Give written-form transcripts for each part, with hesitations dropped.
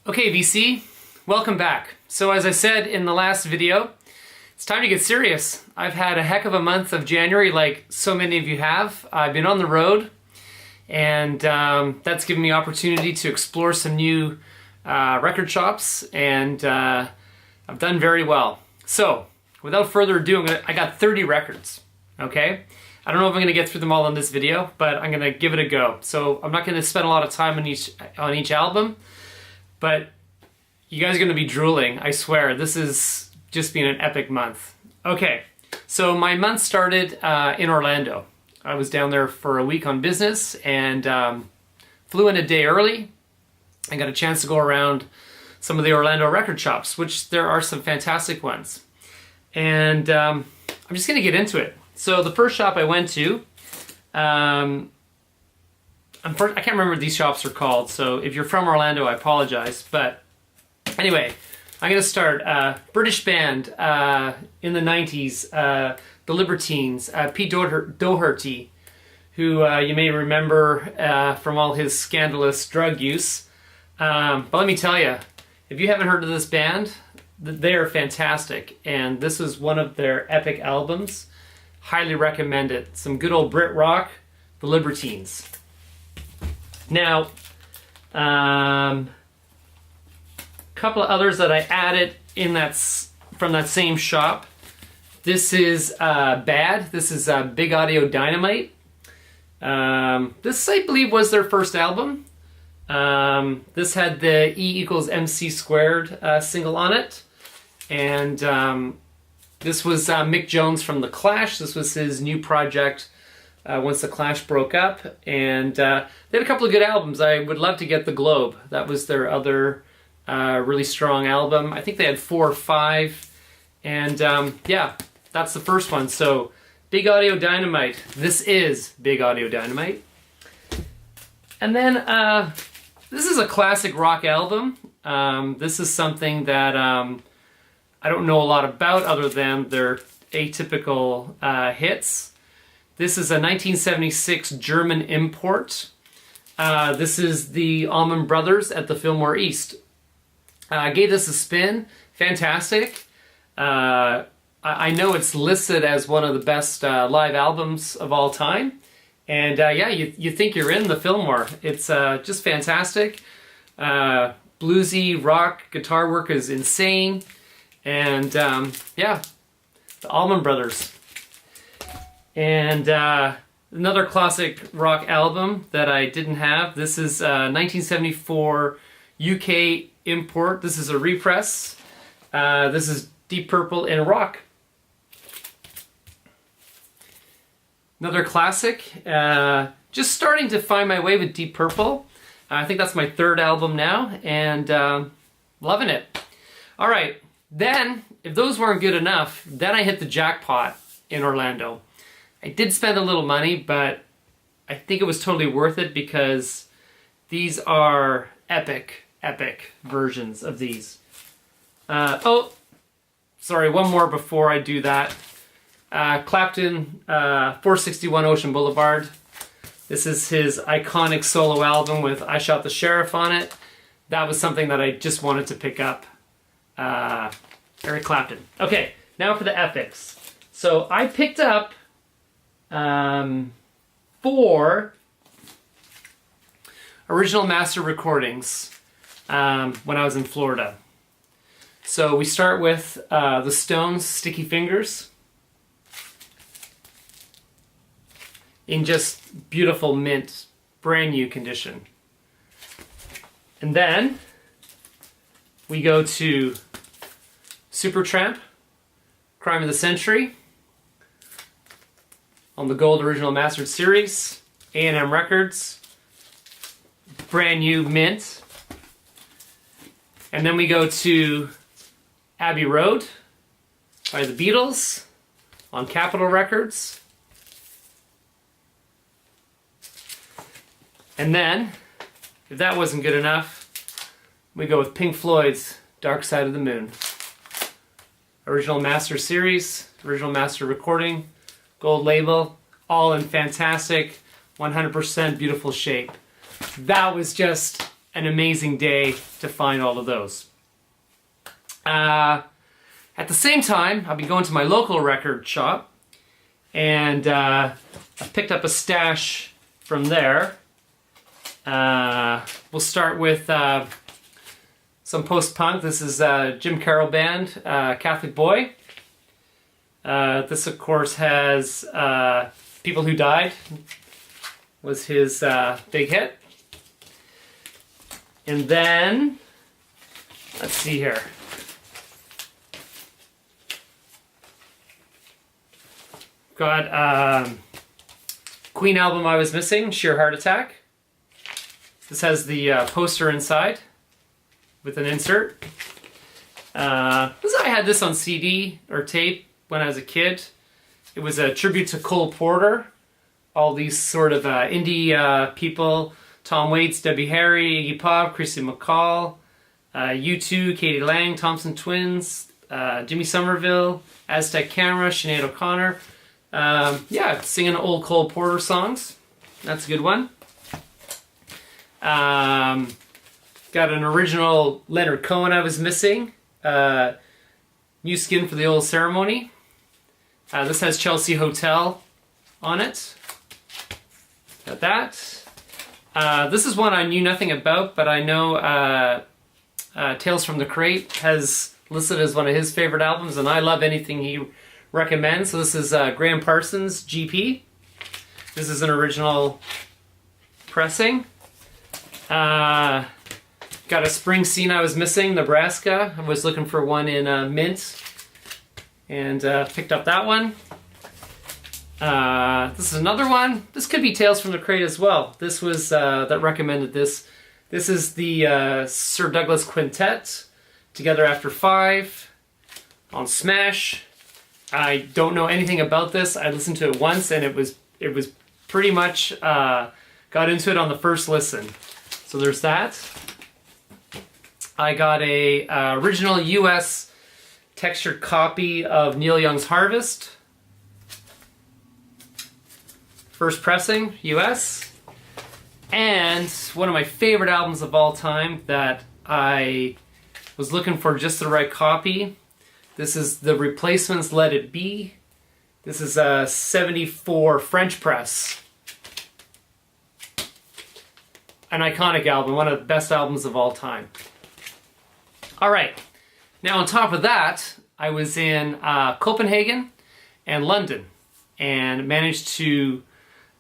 Okay, VC, welcome back. So as I said in the last video, it's time to get serious. I've had a heck of a month of January, like so many of you have. I've been on the road, and that's given me opportunity to explore some new record shops, and I've done very well. So, without further ado, I got 30 records, okay? I don't know if I'm going to get through them all in this video, but I'm going to give it a go. So I'm not going to spend a lot of time on each album, but you guys are going to be drooling, I swear. This has just been an epic month. Okay, so my month started in Orlando. I was down there for a week on business and flew in a day early. I got a chance to go around some of the Orlando record shops, which there are some fantastic ones. And I'm just going to get into it. So the first shop I went to, I can't remember what these shops are called, so if you're from Orlando, I apologize. But anyway, I'm going to start. British band in the 90s, the Libertines, Pete Doherty, who you may remember from all his scandalous drug use. But let me tell you, if you haven't heard of this band, they are fantastic, and this is one of their epic albums. Highly recommend it. Some good old Brit rock, the Libertines. Now, couple of others that I added in from that same shop. This is Bad. This is Big Audio Dynamite. This, I believe, was their first album. This had the E=MC² single on it. And this was Mick Jones from The Clash. This was his new project once The Clash broke up. And they had a couple of good albums. I would love to get The Globe. That was their other really strong album. I think they had 4 or 5. And yeah, that's the first one. So Big Audio Dynamite. This is Big Audio Dynamite. And then this is a classic rock album. This is something that I don't know a lot about other than their atypical hits. This is a 1976 German import. This is the Allman Brothers at the Fillmore East. I gave this a spin. Fantastic. I know it's listed as one of the best live albums of all time. And yeah, you think you're in the Fillmore. It's just fantastic. Bluesy rock guitar work is insane. And yeah, the Allman Brothers. And another classic rock album that I didn't have. This is 1974 UK import. This is a repress. This is Deep Purple in rock. Another classic. Just starting to find my way with Deep Purple. I think that's my 3rd album now, and loving it. All right, then, if those weren't good enough, then I hit the jackpot in Orlando. I did spend a little money, but I think it was totally worth it because these are epic versions of these. Oh, sorry, one more before I do that. Clapton, 461 Ocean Boulevard. This is his iconic solo album with I Shot the Sheriff on it. That was something that I just wanted to pick up. Eric Clapton. Okay, now for the epics. So I picked up 4 original master recordings when I was in Florida. So we start with the Stones' Sticky Fingers in just beautiful mint, brand new condition. And then we go to Supertramp, Crime of the Century, on the Gold Original Mastered Series, A&M Records, brand new mint. And then we go to Abbey Road by the Beatles on Capitol Records. And then, if that wasn't good enough, we go with Pink Floyd's Dark Side of the Moon. Original Master Series, Original Master Recording, Gold Label, all in fantastic, 100% beautiful shape. That was just an amazing day to find all of those. At the same time, I'll be going to my local record shop, and I picked up a stash from there. We'll start with some post-punk. This is Jim Carroll Band, Catholic Boy. This, of course, has People Who Died, was his big hit. And then, let's see here. Got Queen album I Was Missing, Sheer Heart Attack. This has the poster inside with an insert. I had this on CD or tape when I was a kid. It was a tribute to Cole Porter. All these sort of indie people. Tom Waits, Debbie Harry, Iggy Pop, Chrissy McCall, U2, Katie Lang, Thompson Twins, Jimmy Somerville, Aztec Camera, Sinead O'Connor. Singing old Cole Porter songs. That's a good one. Got an original Leonard Cohen I Was Missing. New Skin for the Old Ceremony. This has Chelsea Hotel on it. Got that. This is one I knew nothing about, but I know Tales from the Crate has listed as one of his favorite albums, and I love anything he recommends. So this is Graham Parsons' GP. This is an original pressing. Got a Springsteen I Was Missing, Nebraska. I was looking for one in mint, and picked up that one. This is another one. This could be Tales from the Crate as well. This was that recommended this. This is the Sir Douglas Quintet, Together After Five, on Smash. I don't know anything about this. I listened to it once, and it was pretty much got into it on the first listen. So there's that. I got a original U.S. textured copy of Neil Young's Harvest. First pressing, U.S. And one of my favorite albums of all time that I was looking for just the right copy. This is The Replacements' Let It Be. This is a 74 French press. An iconic album, one of the best albums of all time. Alright, now on top of that, I was in Copenhagen and London and managed to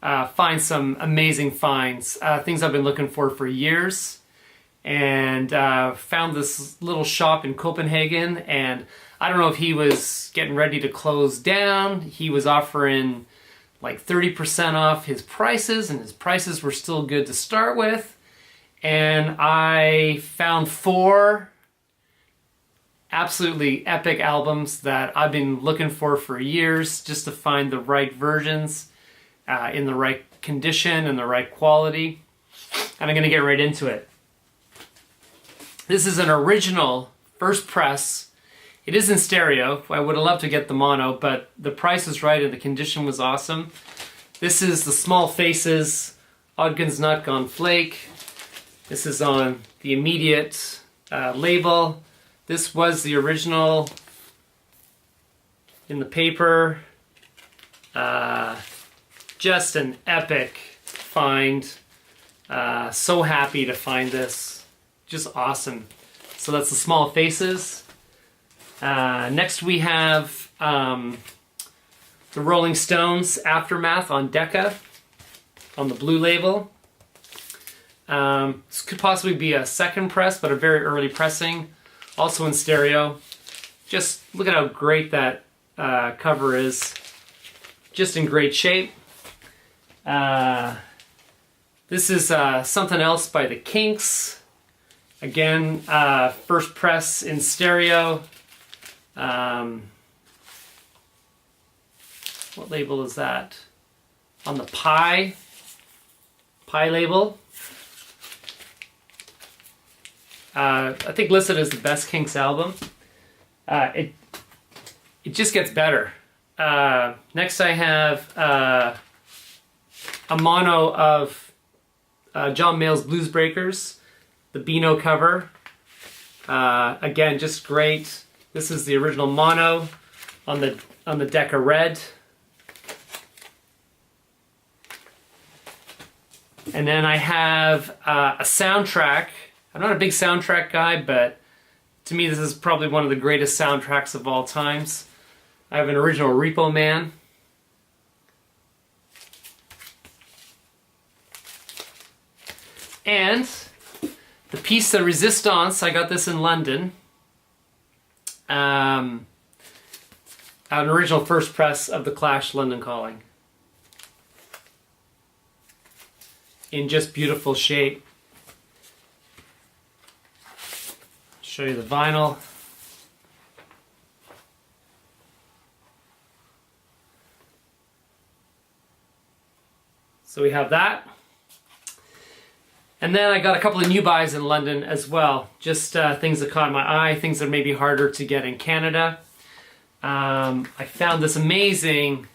find some amazing finds, things I've been looking for years, and found this little shop in Copenhagen, and I don't know if he was getting ready to close down. He was offering like 30% off his prices, and his prices were still good to start with. And I found 4 absolutely epic albums that I've been looking for years, just to find the right versions in the right condition and the right quality. And I'm going to get right into it. This is an original first press. It is in stereo. I would have loved to get the mono, but the price is right and the condition was awesome. This is the Small Faces, Ogden's Not Gone Flake. This is on the Immediate label. This was the original in the paper. Just an epic find. So happy to find this. Just awesome. So that's the Small Faces. Next we have the Rolling Stones Aftermath on Decca on the blue label. This could possibly be a second press, but a very early pressing. Also in stereo. Just look at how great that cover is. Just in great shape. This is Something Else by the Kinks. Again, first press in stereo. What label is that? On the Pi label. I think listed as the best Kinks album. It just gets better. Next I have a mono of John Mayall's Blues Breakers. the Beano cover. Again, just great. This is the original mono on the Decca Red. And then I have a soundtrack. I'm not a big soundtrack guy, but to me this is probably one of the greatest soundtracks of all times. I have an original Repo Man. And the piece de resistance, I got this in London. An original first press of The Clash, London Calling. In just beautiful shape. Show you the vinyl. So we have that. And then I got a couple of new buys in London as well. Just things that caught my eye, things that may be harder to get in Canada. I found this amazing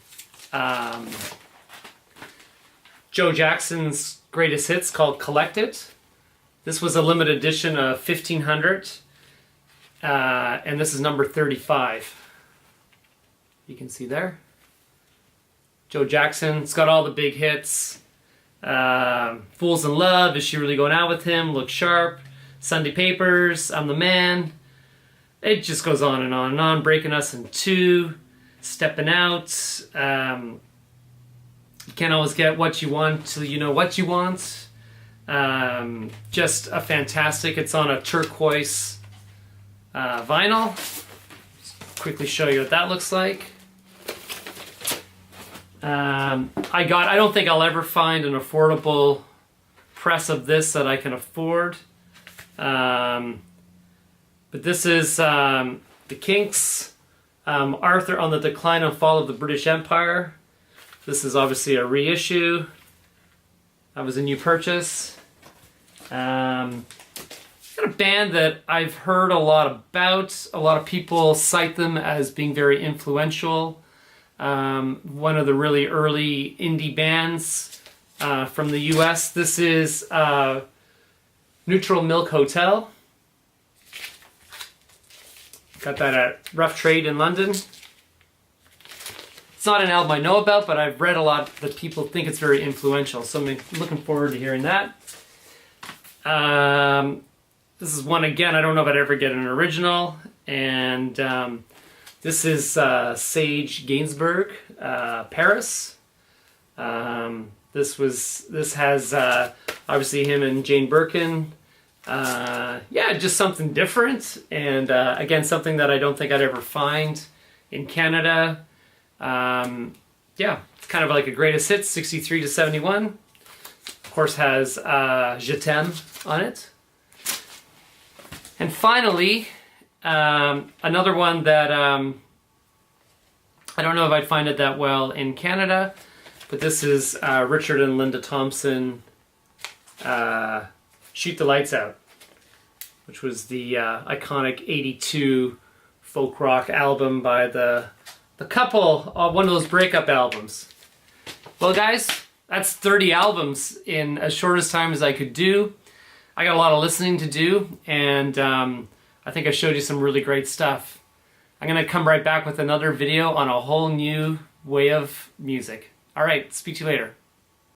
Joe Jackson's Greatest Hits called Collect It. This was a limited edition of 1,500. And this is number 35. You can see there. Joe Jackson. It's got all the big hits. Fools in Love, Is She Really Going Out With Him, Look Sharp, Sunday Papers, I'm the Man. It just goes on and on and on. Breaking Us in Two, Stepping Out. You can't always get what you want till you know what you want. Just a fantastic. It's on a turquoise vinyl. Just quickly show you what that looks like. I don't think I'll ever find an affordable press of this that I can afford. But this is the Kinks, Arthur on the Decline and Fall of the British Empire. This is obviously a reissue. That was a new purchase. Got a band that I've heard a lot about. A lot of people cite them as being very influential. One of the really early indie bands from the US. This is Neutral Milk Hotel. Got that at Rough Trade in London. It's not an album I know about, but I've read a lot that people think it's very influential, so I'm looking forward to hearing that. This is one, again, I don't know if I'd ever get an original, and this is Sage Gainsbourg, Paris. This has obviously him and Jane Birkin. Yeah, just something different, and again, something that I don't think I'd ever find in Canada. Yeah, it's kind of like a greatest hits, 63 to 71. Of course, has Je T'aime on it. And finally, another one that I don't know if I'd find it that well in Canada, but this is Richard and Linda Thompson, Shoot the Lights Out, which was the iconic 82 folk rock album by the couple, one of those breakup albums. Well guys, that's 30 albums in as short as time as I could do. I got a lot of listening to do, and I think I showed you some really great stuff. I'm going to come right back with another video on a whole new way of music. Alright, speak to you later.